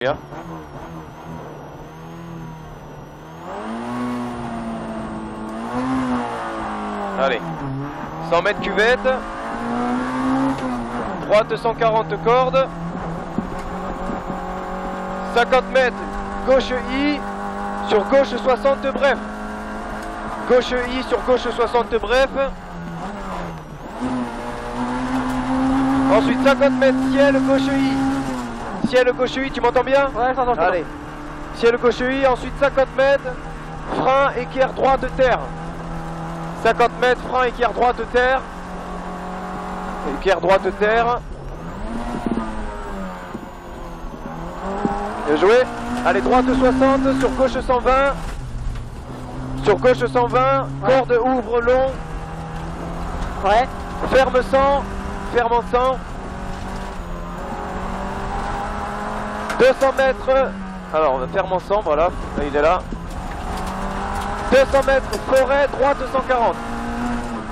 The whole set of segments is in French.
Bien. Allez, 100 mètres cuvette, droite 140 cordes, 50 mètres gauche I, sur gauche 60 bref, gauche I sur gauche 60 bref, ensuite 50 mètres ciel gauche I, ciel gauche I, tu m'entends bien? Ouais, je t'entends. Allez, ciel gauche I, ensuite 50 mètres, frein équerre droite terre. 50 mètres, frein, équerre droite terre. Équerre droite terre. Bien joué. Allez, droite 60, sur gauche 120. Sur gauche 120, ouais. Corde ouvre long. Ouais. Ferme 100, ferme en 100. 200 mètres. Alors, on ferme en 100, voilà, il est là. 200 mètres, forêt, droite 140.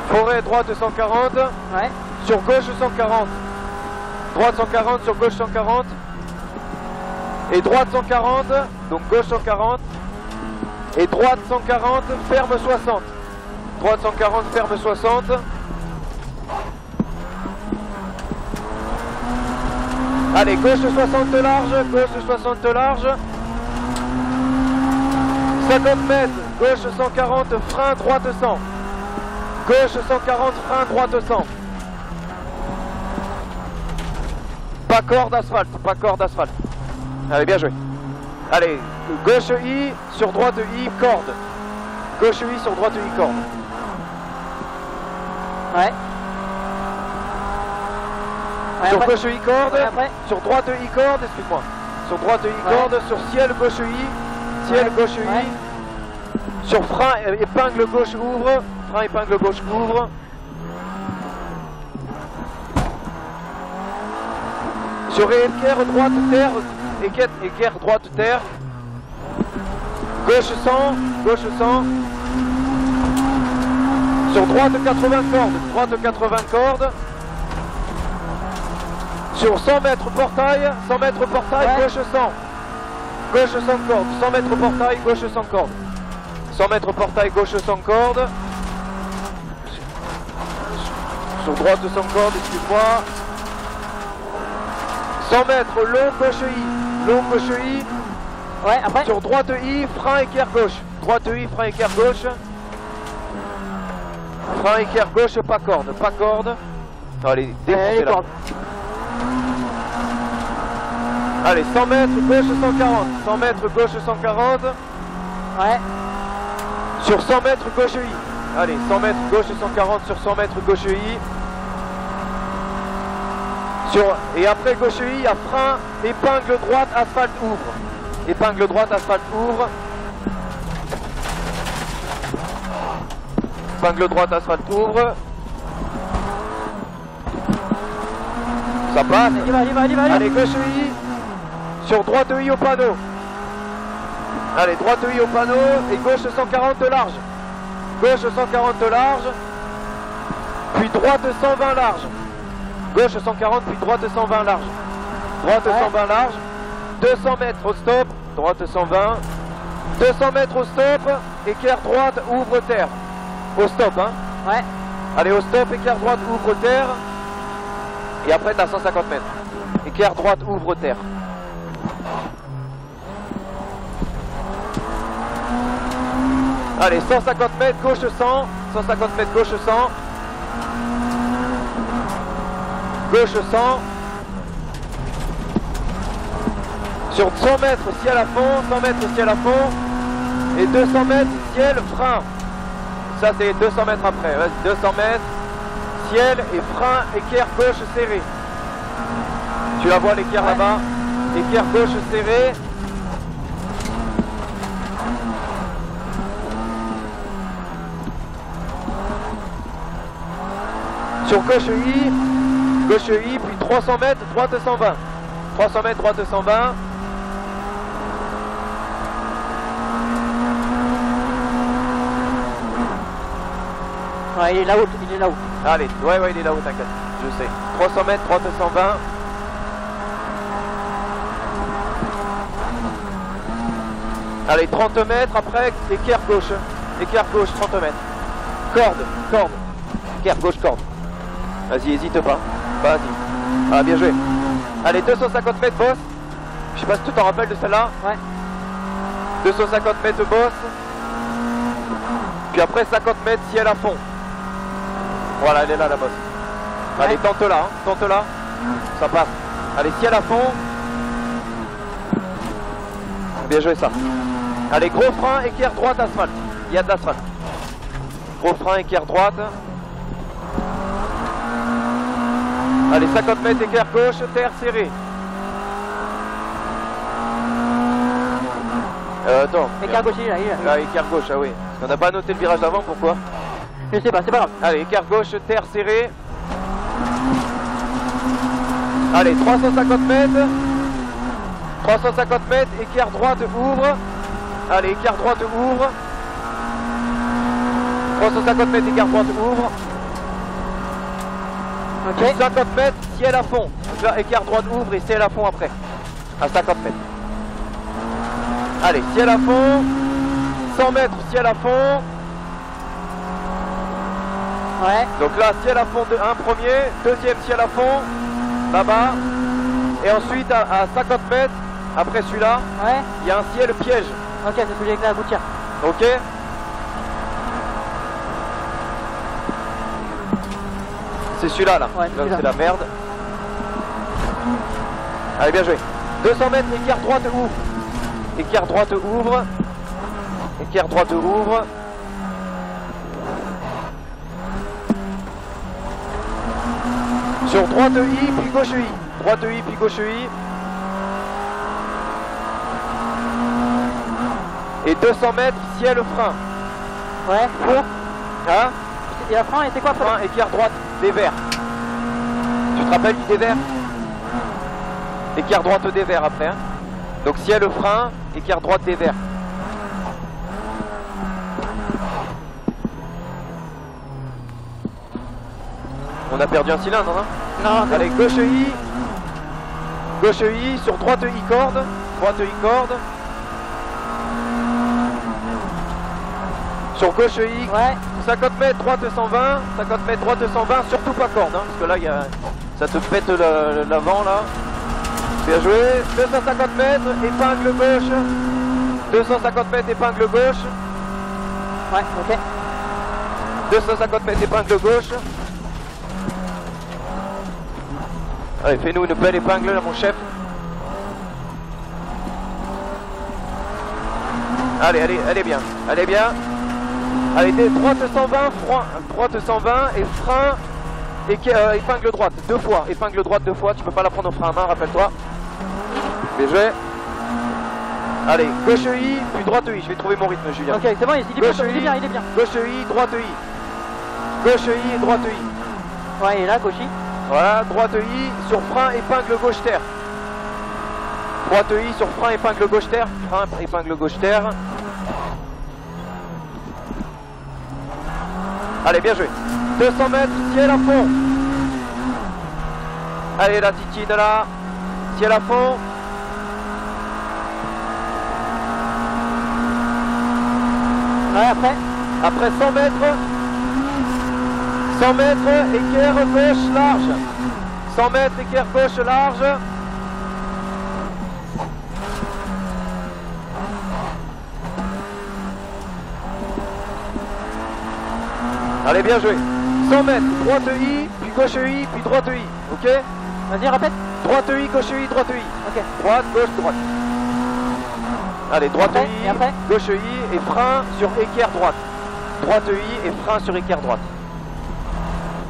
Forêt, droite 140. Ouais. Sur gauche 140. Droite 140, sur gauche 140. Et droite 140, donc gauche 140. Et droite 140, ferme 60. Droite 140, ferme 60. Allez, gauche 60 large, gauche 60 large. 50 mètres, gauche 140, frein, droite 100. Gauche 140, frein, droite 100. Pas corde, asphalte, pas corde, asphalte. Allez, bien joué. Allez, gauche I, sur droite I, corde. Gauche I, sur droite I, corde. Ouais. Sur gauche I, corde. Ouais, sur droite I, corde, excuse-moi. Sur droite I, corde, sur ciel, gauche I. Ciel gauche I, sur frein épingle gauche ouvre, frein épingle gauche ouvre. Sur équerre droite terre, équerre droite terre. Gauche 100, gauche 100. Sur droite 80 cordes, droite 80 cordes. Sur 100 mètres portail, 100 mètres portail, gauche 100. Gauche 100 cordes, 100 mètres portail, gauche 100 cordes. 100 mètres portail, gauche 100 cordes. Sur droite 100 cordes, excuse-moi. 100 mètres, long gauche I. Long gauche I. Ouais, après. Sur droite I, frein équerre gauche. Droite I, frein équerre gauche. Frein équerre gauche, pas corde, pas corde. Allez, défoncez là. Allez, 100 mètres, gauche 140. 100 mètres, gauche 140. Ouais. Sur 100 mètres, gauche I. Allez, 100 mètres, gauche 140 sur 100 mètres, gauche I. Et après gauche I, il y a frein, épingle droite, asphalte ouvre. Épingle droite, asphalte ouvre. Épingle droite, asphalte ouvre. Ça passe. Allez, Allez, gauche I. Sur droite I au panneau. Allez, droite I au panneau et gauche 140 large. Gauche 140 large. Puis droite 120 large. Gauche 140 puis droite 120 large. Droite 120 large. 200 mètres au stop. Droite 120. 200 mètres au stop. Équerre droite, ouvre terre. Au stop, hein. Ouais. Allez, au stop, équerre droite, ouvre terre. Et après, t'as 150 mètres. Équerre droite, ouvre terre. Allez, 150 mètres, gauche 100. 150 mètres, gauche 100. Gauche 100. Sur 100 mètres, ciel à fond. 100 mètres, ciel à fond. Et 200 mètres, ciel, frein. Ça, c'est 200 mètres après. Vas-y, 200 mètres, ciel et frein, équerre gauche serré. Tu la vois, l'équerre là-bas. Équerre gauche serré. Sur gauche I, puis 300 mètres, droite 120. 300 mètres, droite 120. Ouais, il est là-haut, il est là-haut. Allez, ouais, il est là-haut, t'inquiète, je sais. 300 mètres, droite 120. Allez, 30 mètres après, équerre gauche. Équerre gauche, 30 mètres. Corde. Équerre gauche, corde. Vas-y, hésite pas. Vas-y. Ah, bien joué. Allez, 250 mètres, boss. Je sais pas si tu t'en rappelles de celle-là. Ouais. 250 mètres de boss. Puis après 50 mètres ciel à fond. Voilà, elle est là la boss. Allez, tente là, hein. Tente là. Ça passe. Allez, ciel à fond. Bien joué ça. Allez, gros frein, équerre droite, asphalte. Il y a de l'asphalte. Gros frein, équerre droite. Allez, 50 mètres, équerre gauche, terre serrée. Attends. Écart gauche, il est là. Ah, équerre gauche, ah oui. Parce qu'on n'a pas noté le virage d'avant, pourquoi? Je sais pas, c'est pas grave. Allez, équerre gauche, terre serrée. Allez, 350 mètres. 350 mètres, équerre droite, ouvre. Allez, équerre droite, ouvre. 350 mètres, équerre droite, ouvre. Ok. 50 mètres, ciel à fond. Donc là, équerre droite, ouvre et ciel à fond après. À 50 mètres. Allez, ciel à fond. 100 mètres, ciel à fond. Ouais. Donc là, ciel à fond, un premier. Deuxième ciel à fond. Là-bas. Et ensuite, à 50 mètres, après celui-là, Ouais. il y a un ciel piège. Ok, c'est celui avec la gouttière. Ok. C'est celui-là là. Ouais, Là, celui-là. c'est la merde. Allez, bien joué. 200 mètres, équerre droite, ouvre. Équerre droite, ouvre. Équerre droite, ouvre. Sur droite I, puis gauche I. Droite I, puis gauche I. Et 200 mètres, ciel frein. Ouais. Four. Hein? Et la frein, et c'est quoi après? Frein, équerre droite, dévers. Tu te rappelles du dévers? Équerre droite, dévers après. Hein? Donc ciel frein, équerre droite, dévers. On a perdu un cylindre, hein? Non, Allez, gauche I. Gauche I, sur droite I corde. Droite I corde. Sur gauche I, ouais. 50 mètres, droite 120. 50 mètres, droite 120, surtout pas corde, hein, parce que là, ça te pète l'avant, là. Bien joué. 250 mètres, épingle gauche. 250 mètres, épingle gauche. Ouais, ok. 250 mètres, épingle gauche. Allez, fais-nous une belle épingle là, mon chef. Allez, allez, allez bien. Allez bien. Allez, droite 120, droite 120 et frein et épingle droite. Deux fois. Épingle droite deux fois. Tu peux pas la prendre au frein à main, rappelle-toi. Bien joué. Allez, gauche I, puis droite I. Je vais trouver mon rythme, Julien. Ok, c'est bon, il est bien, il est bien. Gauche I, droite I. Gauche I, droite I. Ouais, il est là, gauche I. Voilà, droite I, sur frein, épingle gauche terre. Droite I, sur frein, épingle gauche terre. Frein, épingle gauche terre. Allez, bien joué. 200 mètres, ciel à fond. Allez, la titine là. Ciel à fond. Ouais, après. Après 100 mètres. 100 mètres, équerre gauche large. 100 mètres, équerre gauche large. Allez, bien joué. 100 mètres, droite I, puis gauche I, puis droite I. Ok? Vas-y, répète. Droite I, gauche I, droite I. Ok. Droite, gauche, droite. Allez, droite Après, I, et après gauche I et frein sur équerre droite. Droite I et frein sur équerre droite.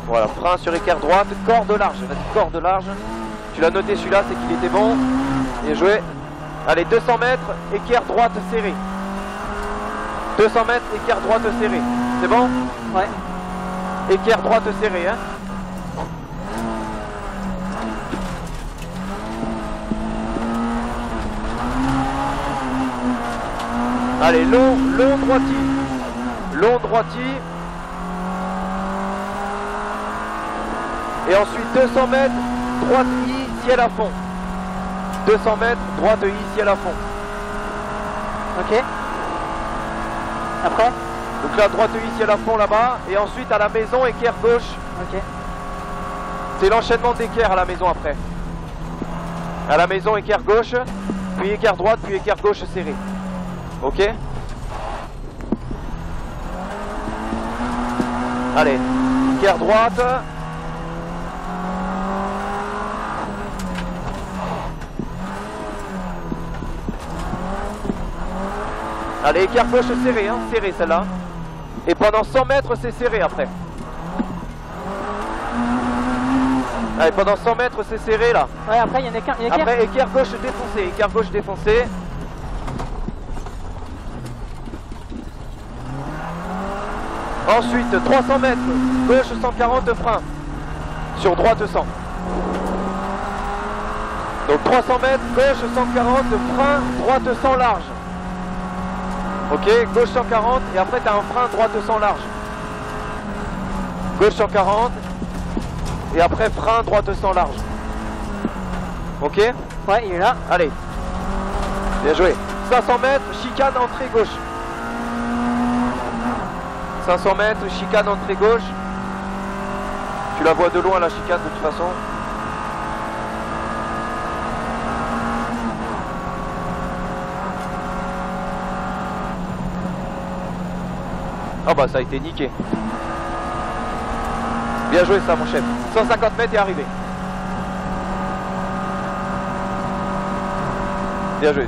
Voilà, frein sur équerre droite, corde large. Vas-y, corde large. Tu l'as noté celui-là, c'est qu'il était bon. Bien joué. Allez, 200 mètres, équerre droite serrée. 200 mètres, équerre droite serrée. C'est bon? Ouais. Équerre droite serrée, hein. Allez, long droiti. Long droiti. Et ensuite 200 mètres, droite I, ciel à fond. 200 mètres, droite I, ciel à fond. Ok. Après. Donc là, droite initiale à fond là-bas. Et ensuite à la maison, équerre gauche. Ok. C'est l'enchaînement d'équerre à la maison après. À la maison, équerre gauche, puis équerre droite, puis équerre gauche serré. Ok. Allez, équerre droite. Allez, équerre gauche serré, hein, serré celle-là. Et pendant 100 mètres, c'est serré après. Allez, pendant 100 mètres, c'est serré là. Ouais, après il y a une équerre. Après, équerre gauche défoncé, équerre gauche défoncé. Ensuite, 300 mètres, gauche 140 frein. Sur droite 100. Donc 300 mètres, gauche 140, frein, droite 100 large. Ok, gauche 140 et après tu as un frein, droite 100 large. Gauche 140 et après frein, droite 100 large. Ok. Ouais, il est là. Allez. Bien joué. 500 mètres, chicane, entrée gauche. 500 mètres, chicane, entrée gauche. Tu la vois de loin la chicane de toute façon. Ah bah ça a été niqué. Bien joué ça mon chef. 150 mètres et arrivé. Bien joué.